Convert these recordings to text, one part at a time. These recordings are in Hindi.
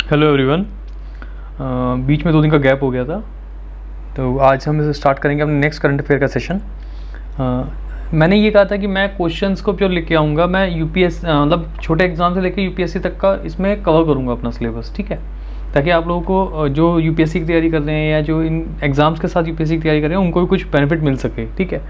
Hello everyone. बीच में 2 दिन का गैप हो गया था, तो आज हम इसे स्टार्ट करेंगे अपने नेक्स्ट करंट अफेयर का सेशन। मैंने ये कहा था कि मैं क्वेश्चंस को जो लेके आऊँगा, मैं यूपीएस मतलब छोटे एग्जाम से लेकर यूपीएससी तक का इसमें कवर करूँगा अपना सिलेबस, ठीक है, ताकि आप लोगों को जो यूपीएससी की तैयारी कर रहे हैं या जो इन एग्ज़ाम्स के साथ यूपीएससी की तैयारी कर रहे हैं उनको भी कुछ बेनिफिट मिल सके, ठीक है।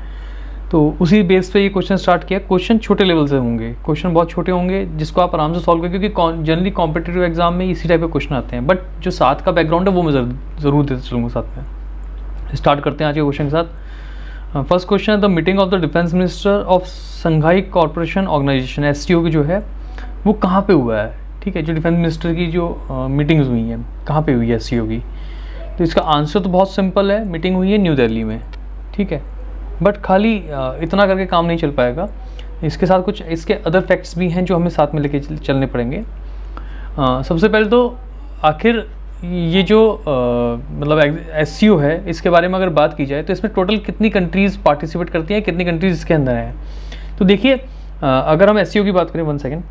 तो उसी बेस पे ये क्वेश्चन स्टार्ट किया। क्वेश्चन छोटे लेवल से होंगे, क्वेश्चन बहुत छोटे होंगे जिसको आप आराम से सॉल्व करें, क्योंकि जनरली कॉम्पिटिटिव एग्जाम में इसी टाइप के क्वेश्चन आते हैं, बट जो साथ का बैकग्राउंड है वो मैं ज़रूर देते चलूँगा साथ में। स्टार्ट करते हैं आज के क्वेश्चन के साथ। फर्स्ट क्वेश्चन है the meeting of the defence minister of Shanghai corporation organisation SCO की जो है वो कहाँ पे हुआ है, ठीक है। जो डिफेंस मिनिस्टर की जो मीटिंग्स हुई हैं कहाँ पे हुई है एससीओ की, तो इसका आंसर तो बहुत सिंपल है, मीटिंग हुई है न्यू दिल्ली में, ठीक है। बट खाली इतना करके काम नहीं चल पाएगा, इसके साथ कुछ इसके अदर फैक्ट्स भी हैं जो हमें साथ में लेके चलने पड़ेंगे। सबसे पहले तो आखिर ये जो मतलब एससीओ है इसके बारे में अगर बात की जाए तो इसमें टोटल कितनी कंट्रीज़ पार्टिसिपेट करती हैं, कितनी कंट्रीज़ इसके अंदर हैं। तो देखिए अगर हम एससीओ की बात करें, 1 सेकेंड,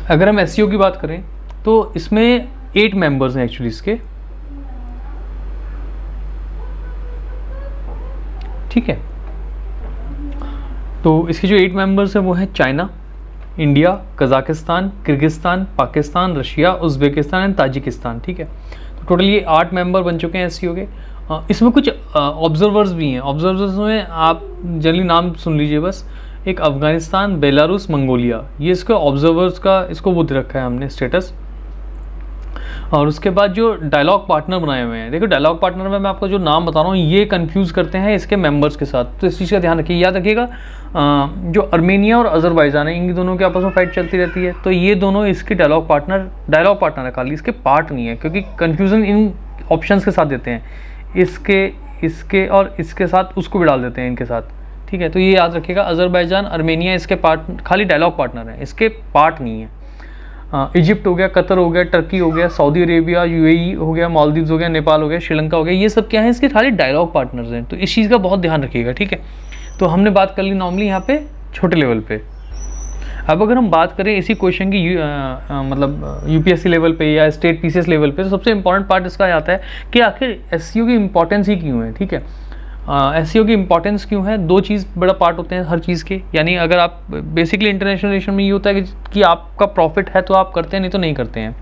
अगर हम एससीओ की बात करें तो इसमें 8 मेंबर्स हैं एक्चुअली इसके, ठीक है। तो इसके जो 8 मेंबर्स हैं वो हैं China, India, Kazakhstan, Kyrgyzstan, Pakistan, Russia, Uzbekistan and Tajikistan, ठीक है। तो टोटल ये 8 मेंबर बन चुके हैं एससीओ के। इसमें कुछ ऑब्जर्वर्स भी हैं। ऑब्जर्वर्स में आप जनरली नाम सुन लीजिए बस, एक अफ़गानिस्तान, बेलारूस, मंगोलिया, ये इसके ऑब्जर्वर्स का इसको वो दे रखा है हमने स्टेटस। और उसके बाद जो डायलॉग पार्टनर बनाए हुए हैं, देखो डायलॉग पार्टनर में मैं आपको जो नाम बता रहा हूँ ये कंफ्यूज करते हैं इसके मेंबर्स के साथ, तो इस चीज़ का ध्यान रखिए। याद रखिएगा जो अर्मेनिया और अजरबैजान है इन दोनों के आपस में फाइट चलती रहती है, तो ये दोनों इसके डायलॉग पार्टनर है, खाली इसके पार्ट नहीं है, क्योंकि कन्फ्यूज़न इन ऑप्शंस के साथ देते हैं, इसके और इसके साथ उसको भी डाल देते हैं इनके साथ, ठीक है। तो ये याद रखिएगा, अजरबैजान, अर्मेनिया इसके पार्ट खाली डायलॉग पार्टनर है, इसके पार्ट नहीं है। इजिप्ट हो गया, कतर हो गया, टर्की हो गया, सऊदी अरेबिया, यूएई हो गया, मालदीव्स हो गया, नेपाल हो गया, श्रीलंका हो गया, ये सब क्या है, इसके खाली डायलॉग पार्टनर्स हैं। तो इस चीज़ का बहुत ध्यान रखिएगा, ठीक है। तो हमने बात कर ली नॉर्मली यहाँ पे छोटे लेवल पे। अब अगर हम बात करें इसी क्वेश्चन की मतलब यूपीएससी लेवल पे या स्टेट पीसीएस लेवल पे, तो सबसे इंपॉर्टेंट पार्ट इसका आता है कि आखिर एससीओ की इंपॉर्टेंस ही क्यों है, ठीक है। एससीओ की इंपॉर्टेंस क्यों है, 2 चीज़ बड़ा पार्ट होते हैं हर चीज़ के, यानी अगर आप बेसिकली इंटरनेशनल रिलेशन में ये होता है कि आपका प्रॉफिट है तो आप करते हैं, नहीं तो नहीं करते हैं।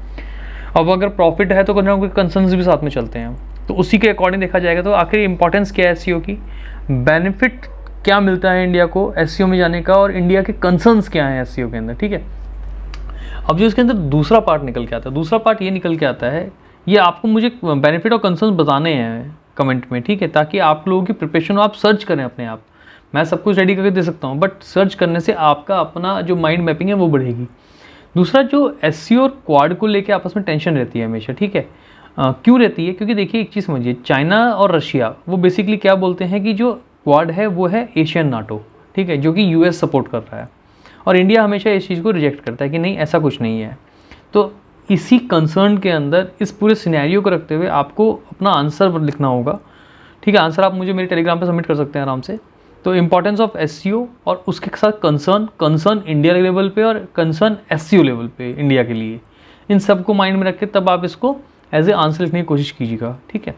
अब अगर प्रॉफिट है तो कुछ ना कुछ कंसर्न्स भी साथ में चलते हैं, तो उसी के अकॉर्डिंग देखा जाएगा। तो आखिर इंपॉर्टेंस क्या है एससीओ की, बेनिफिट क्या मिलता है इंडिया को एससीओ में जाने का, और इंडिया के कंसर्न्स क्या हैं एससीओ के अंदर, ठीक है। अब जो इसके अंदर दूसरा पार्ट निकल के आता है, दूसरा पार्ट ये निकल के आता है, ये आपको मुझे बेनिफिट और कंसर्न्स बताने हैं कमेंट में, ठीक है, ताकि आप लोगों की प्रिपरेशन आप सर्च करें अपने आप। मैं सब कुछ रेडी करके दे सकता हूँ, बट सर्च करने से आपका अपना जो माइंड मैपिंग है वो बढ़ेगी। दूसरा, जो एससीओ और क्वाड को लेके आपस में टेंशन रहती है हमेशा, ठीक है। क्यों रहती है, क्योंकि देखिए एक चीज़ समझिए, चाइना और रशिया वो बेसिकली क्या बोलते हैं कि जो क्वाड है वो है एशियन नाटो, ठीक है, जो कि यूएस सपोर्ट कर रहा है, और इंडिया हमेशा इस चीज़ को रिजेक्ट करता है कि नहीं ऐसा कुछ नहीं है। तो इसी कंसर्न के अंदर इस पूरे सिनेरियो को रखते हुए आपको अपना आंसर लिखना होगा, ठीक है। आंसर आप मुझे मेरे टेलीग्राम पे सबमिट कर सकते हैं आराम से। तो इंपॉर्टेंस ऑफ एससीओ और उसके साथ कंसर्न इंडिया लेवल पे और कंसर्न एससीओ लेवल पे इंडिया के लिए, इन सबको माइंड में रख के तब आप इसको एज ए आंसर लिखने की कोशिश कीजिएगा, ठीक है।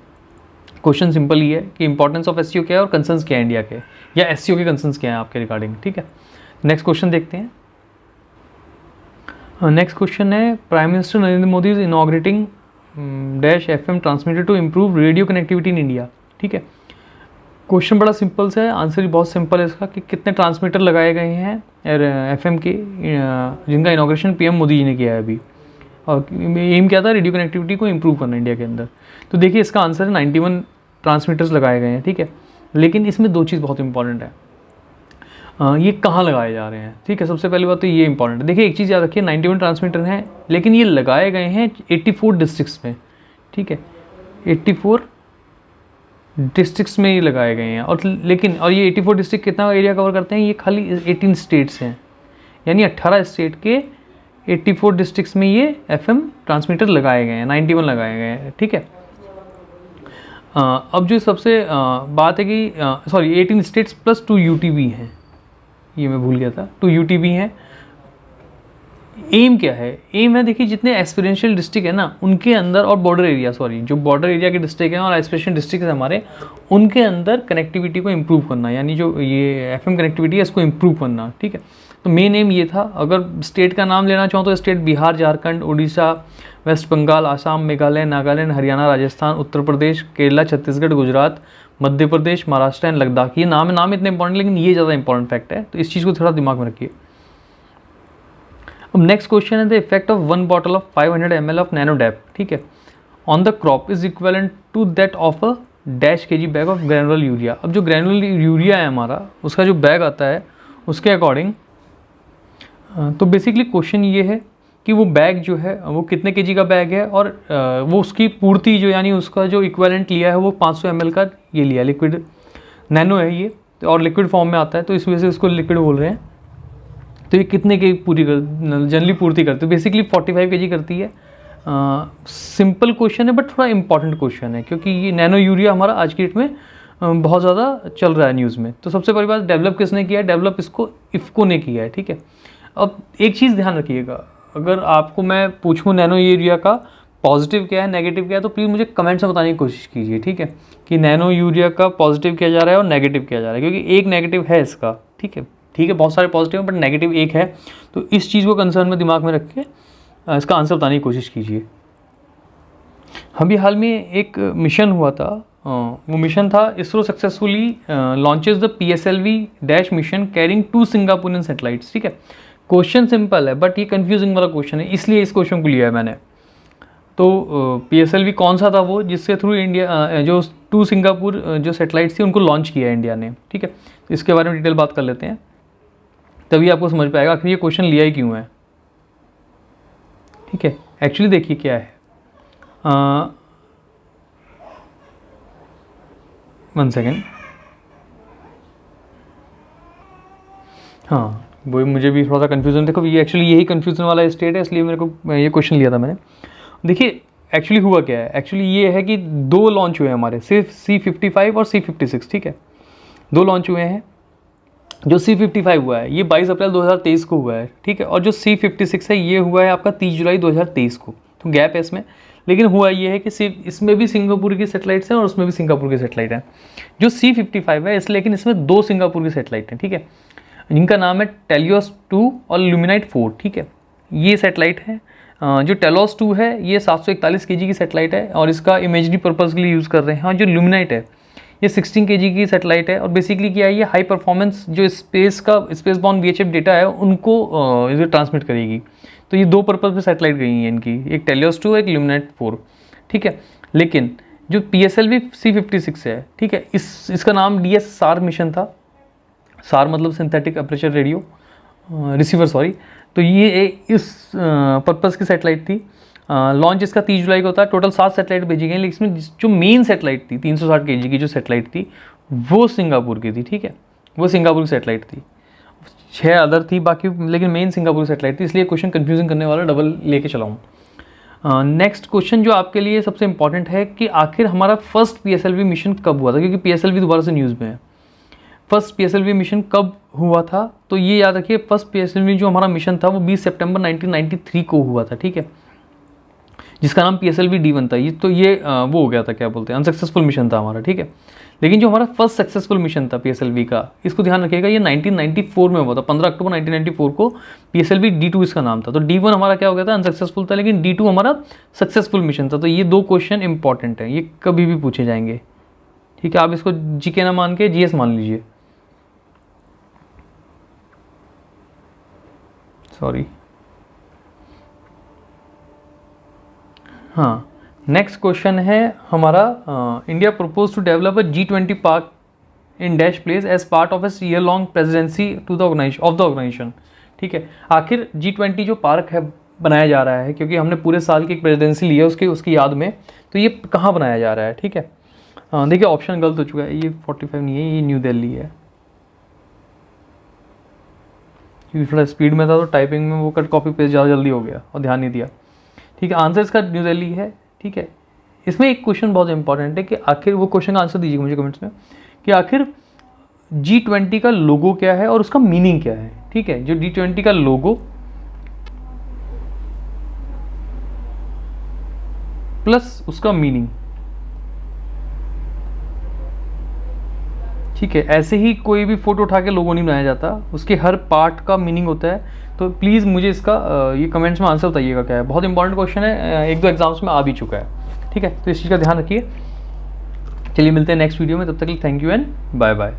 क्वेश्चन सिंपल ही है कि इंपॉर्टेंस ऑफ एससीओ क्या है और कंसर्न्स क्या है इंडिया के, या एससीओ के कंसर्न्स क्या है आपके रिगार्डिंग, ठीक है। नेक्स्ट क्वेश्चन देखते हैं। नेक्स्ट क्वेश्चन है prime minister Narendra Modi is inaugurating dash FM transmitter to improve radio connectivity in India, ठीक है। क्वेश्चन बड़ा सिंपल सा है, आंसर भी बहुत सिंपल है इसका कि कितने ट्रांसमीटर लगाए गए हैं एफएम के, जिनका इनॉग्रेशन पीएम मोदी जी ने किया है अभी, और एम क्या था, रेडियो कनेक्टिविटी को इम्प्रूव करना इंडिया के अंदर। तो देखिए इसका आंसर है 91 ट्रांसमीटर्स लगाए गए हैं, ठीक है। लेकिन इसमें 2 चीज़ बहुत इंपॉर्टेंट है, ये कहाँ लगाए जा रहे हैं, ठीक है। सबसे पहली बात तो ये इंपॉर्टेंट है, देखिए एक चीज़ याद रखिए, 91 ट्रांसमीटर हैं लेकिन ये लगाए गए हैं 84 डिस्ट्रिक्ट्स में, ठीक है। 84 डिस्ट्रिक्ट्स में ये लगाए गए हैं, और लेकिन और ये 84 डिस्ट्रिक्ट कितना एरिया कवर करते हैं, ये खाली 18 स्टेट्स हैं, यानी 18 स्टेट के 84 डिस्ट्रिक्ट्स में ये एफएम ट्रांसमीटर लगाए गए हैं, 91 लगाए गए हैं, ठीक है। अब जो सबसे बात है कि सॉरी 18 स्टेट्स प्लस 2 यूटी भी हैं, ये मैं भूल गया था, 2 यूटी भी हैं। एम क्या है? एम है, देखिए जितने एस्पिरेंशियल डिस्ट्रिक्ट है ना उनके अंदर, और बॉर्डर एरिया, सॉरी जो बॉर्डर एरिया के डिस्ट्रिक्ट हैं और एस्पिरेशन डिस्ट्रिक्ट है हमारे, उनके अंदर कनेक्टिविटी को इम्प्रूव करना, यानी जो ये एफएम कनेक्टिविटी है इसको इम्प्रूव करना, ठीक है। तो मेन एम ये था। अगर स्टेट का नाम लेना चाहूँ तो state Bihar, Jharkhand, Orissa, West Bengal, Assam, Meghalaya, Nagaland, Haryana, Rajasthan, Uttar Pradesh, Kerala, Chhattisgarh, Gujarat, Madhya Pradesh, Maharashtra and Ladakh. ये नाम इतने इंपॉर्टेंट, लेकिन ये ज़्यादा इंपॉर्टेंट फैक्ट है, तो इस चीज़ को थोड़ा दिमाग में रखिए। अब नेक्स्ट क्वेश्चन है the effect of 1 bottle of 500 ml of nano DAP, ठीक है, on the crop is equivalent to that of a dash KG bag of granular urea. अब जो ग्रैनुलर यूरिया है हमारा, उसका जो बैग आता है उसके अकॉर्डिंग, तो बेसिकली क्वेश्चन ये है कि वो बैग जो है वो कितने केजी का बैग है, और वो उसकी पूर्ति जो, यानी उसका जो इक्विवेलेंट लिया है वो 500 ml का ये लिया, लिक्विड नैनो है ये, और लिक्विड फॉर्म में आता है, तो इस वजह से उसको लिक्विड बोल रहे हैं। तो ये कितने की पूरी जनरली पूर्ति करती है? बेसिकली 45 केजी करती है। सिंपल क्वेश्चन है बट थोड़ा इंपॉर्टेंट क्वेश्चन है, क्योंकि ये नैनो यूरिया हमारा आज की डेट में बहुत ज़्यादा चल रहा है न्यूज़ में। तो सबसे पहली बात, डेवलप किसने किया है? डेवलप इसको इफ़को ने किया है, ठीक है। अब एक चीज़ ध्यान रखिएगा, अगर आपको मैं पूछूँ नैनो यूरिया का पॉजिटिव क्या है, नेगेटिव क्या है, तो प्लीज़ मुझे कमेंट्स में बताने की कोशिश कीजिए, ठीक है, कि नैनो यूरिया का पॉजिटिव किया जा रहा है और नेगेटिव किया जा रहा है, क्योंकि एक नेगेटिव है इसका, ठीक है, बहुत सारे पॉजिटिव हैं बट नेगेटिव एक है। तो इस चीज़ को कंसर्न में दिमाग में रख के इसका आंसर बताने की कोशिश कीजिए। अभी हाल में एक मिशन हुआ था, वो मिशन था ISRO successfully launches the PSLV dash mission carrying 2 Singaporean satellites, ठीक है। क्वेश्चन सिंपल है बट ये कंफ्यूजिंग वाला क्वेश्चन है, इसलिए इस क्वेश्चन को लिया है मैंने। तो PSLV कौन सा था? वो जिसके थ्रू इंडिया जो 2 सिंगापुर जो सैटेलाइट्स थी उनको लॉन्च किया है इंडिया ने, ठीक है। इसके बारे में डिटेल बात कर लेते हैं, तभी आपको समझ पाएगा आखिर ये क्वेश्चन लिया ही क्यों है, ठीक है। एक्चुअली देखिए क्या है, 1 सेकेंड, हाँ वो मुझे भी थोड़ा सा कन्फ्यूजन, देखो ये एक्चुअली यही कन्फ्यूजन वाला स्टेट है, इसलिए मेरे को ये क्वेश्चन लिया था मैंने। देखिए एक्चुअली हुआ क्या है, एक्चुअली ये है कि 2 लॉन्च हुए हैं हमारे, सिर्फ C55 और C56, ठीक है, 2 लॉन्च हुए हैं। जो C55 हुआ है ये 22 अप्रैल 2023 को हुआ है, ठीक है, और जो C56 है ये हुआ है आपका 30 जुलाई 2023 को, तो गैप है इसमें। लेकिन हुआ ये है कि सिर्फ इसमें भी सिंगापुर की सैटेलाइट्स हैं और उसमें भी सिंगापुर की सैटेलाइट है। जो C55 है इस, लेकिन इसमें 2 सिंगापुर की सैटेलाइट हैं, ठीक है, जिनका नाम है टेलियोस 2 और ल्यूमिनाइट 4, ठीक है, ये सैटेलाइट है। जो टेलोस 2 है ये 741 केजी की सैटेलाइट है और इसका इमेजरी पर्पज़ के लिए यूज़ कर रहे हैं। हाँ, जो ल्यूमिनाइट है ये 16 केजी की सैटेलाइट है, और बेसिकली क्या है, ये हाई परफॉर्मेंस जो स्पेस बॉर्न VHF डेटा है उनको ये ट्रांसमिट करेगी। तो ये 2 पर्पज़ पे सैटेलाइट गई हैं इनकी, एक टेलियोस 2 एक ल्यूमिनाइट 4, ठीक है। लेकिन जो PSLV C56 है, ठीक है, इसका नाम DSSAR मिशन था। सार मतलब synthetic aperture radio receiver, sorry. तो ये इस पर्पज़ की सैटेलाइट थी। लॉन्च इसका 30 जुलाई को था। टोटल 7 सैटेलाइट भेजी गई, लेकिन इसमें जो मेन सैटेलाइट थी 360 केजी की जो सैटेलाइट थी वो सिंगापुर की थी, ठीक है, वो सिंगापुर की सैटेलाइट थी। 6 अदर थी बाकी, लेकिन मेन सिंगापुर की सैटेलाइट थी, इसलिए क्वेश्चन कंफ्यूजिंग करने वाला डबल लेके चला हूँ। नेक्स्ट क्वेश्चन जो आपके लिए सबसे इंपॉर्टेंट है कि आखिर हमारा फर्स्ट PSLV मिशन कब हुआ था, क्योंकि PSLV दोबारा से न्यूज़ में है। फर्स्ट PSLV मिशन कब हुआ था, तो ये याद रखिए, फर्स्ट PSLV जो हमारा मिशन था वो 20 सितंबर 1993 को हुआ था, ठीक है, जिसका नाम PSLV D1 था। ये तो ये वो हो गया था, क्या बोलते हैं, अनसक्सेसफुल मिशन था हमारा, ठीक है। लेकिन जो हमारा फर्स्ट सक्सेसफुल मिशन था PSLV का, इसको ध्यान रखिएगा, ये 1994 में हुआ था। 15 अक्टूबर 1994 को PSLV D2 इसका नाम था। तो D1 हमारा क्या हो गया था, अनसक्सेसफुल था, लेकिन D2 हमारा सक्सेसफुल मिशन था। तो ये 2 क्वेश्चन इंपॉर्टेंट हैं, ये कभी भी पूछे जाएंगे, ठीक है। आप इसको GK ना मान के GS मान लीजिए, सॉरी। हाँ, नेक्स्ट क्वेश्चन है हमारा, India propose to develop a G20 park in dash place as part of its year long presidency to the organisation, ठीक है। आखिर G20 जो पार्क है बनाया जा रहा है, क्योंकि हमने पूरे साल की प्रेसिडेंसी ली है उसकी याद में, तो ये कहाँ बनाया जा रहा है, ठीक है। देखिए ऑप्शन गलत हो चुका है, ये 45 नहीं है, ये न्यू दिल्ली है। क्योंकि थोड़ा स्पीड में था तो टाइपिंग में वो कट कॉपी पेस्ट ज़्यादा जल्दी हो गया और ध्यान नहीं दिया, ठीक है। आंसर इसका न्यू दिल्ली है, ठीक है। इसमें एक क्वेश्चन बहुत इंपॉर्टेंट है कि आखिर, वो क्वेश्चन का आंसर दीजिएगा मुझे कमेंट्स में, कि आखिर G20 का लोगो क्या है और उसका मीनिंग क्या है। ठीक है, जो G20 का लोगो प्लस उसका मीनिंग। ठीक है, ऐसे ही कोई भी फोटो उठा के लोगो नहीं बनाया जाता, उसके हर पार्ट का मीनिंग होता है। तो प्लीज़ मुझे इसका ये कमेंट्स में आंसर बताइएगा क्या है। बहुत इंपॉर्टेंट क्वेश्चन है, एक दो एग्जाम्स में आ भी चुका है। ठीक है, तो इस चीज़ का ध्यान रखिए। चलिए मिलते हैं नेक्स्ट वीडियो में, तब तक के लिए thank you and bye bye.